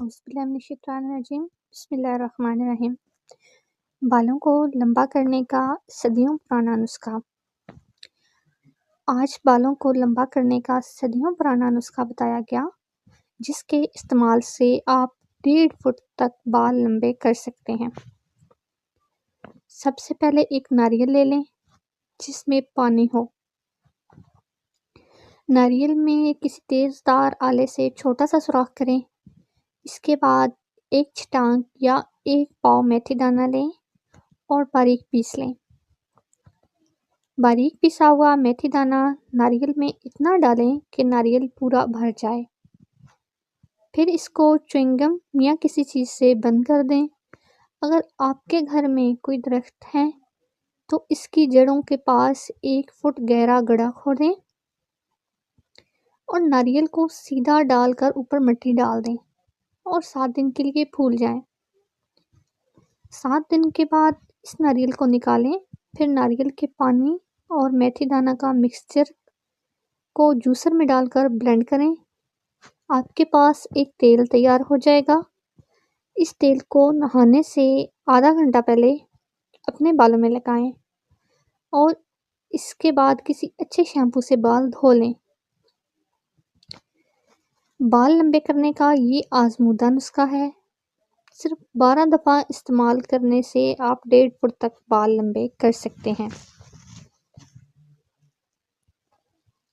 اعوذ باللہ من الشیطان الرجیم بسم اللہ الرحمن الرحیم۔ بالوں کو لمبا کرنے کا صدیوں پرانا نسخہ۔ آج بالوں کو لمبا کرنے کا صدیوں پرانا نسخہ بتایا گیا، جس کے استعمال سے آپ 1.5 فٹ تک بال لمبے کر سکتے ہیں۔ سب سے پہلے ایک ناریل لے لیں جس میں پانی ہو۔ ناریل میں کسی تیز دار آلے سے چھوٹا سا سوراخ کریں۔ اس کے بعد ایک چھٹانک یا ایک پاؤ میتھی دانہ لیں اور باریک پیس لیں۔ باریک پیسا ہوا میتھی دانہ ناریل میں اتنا ڈالیں کہ ناریل پورا بھر جائے۔ پھر اس کو چیونگ گم یا کسی چیز سے بند کر دیں۔ اگر آپ کے گھر میں کوئی درخت ہے تو اس کی جڑوں کے پاس 1 فٹ گہرا گڑھا کھودیں اور ناریل کو سیدھا ڈال کر اوپر مٹی ڈال دیں اور 7 دن کے لیے پھول جائیں۔ 7 دن کے بعد اس ناریل کو نکالیں۔ پھر ناریل کے پانی اور میتھی دانہ کا مکسچر کو جوسر میں ڈال کر بلینڈ کریں۔ آپ کے پاس ایک تیل تیار ہو جائے گا۔ اس تیل کو نہانے سے آدھا گھنٹہ پہلے اپنے بالوں میں لگائیں اور اس کے بعد کسی اچھے شیمپو سے بال دھو لیں۔ بال لمبے کرنے کا یہ آزمودہ نسخہ ہے۔ صرف 12 دفعہ استعمال کرنے سے آپ 1.5 فٹ تک بال لمبے کر سکتے ہیں۔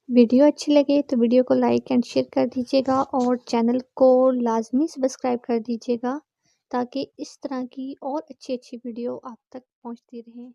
ویڈیو اچھی لگے تو ویڈیو کو لائک اینڈ شیئر کر دیجیے گا اور چینل کو لازمی سبسکرائب کر دیجیے گا تاکہ اس طرح کی اور اچھی ویڈیو آپ تک پہنچتی رہیں۔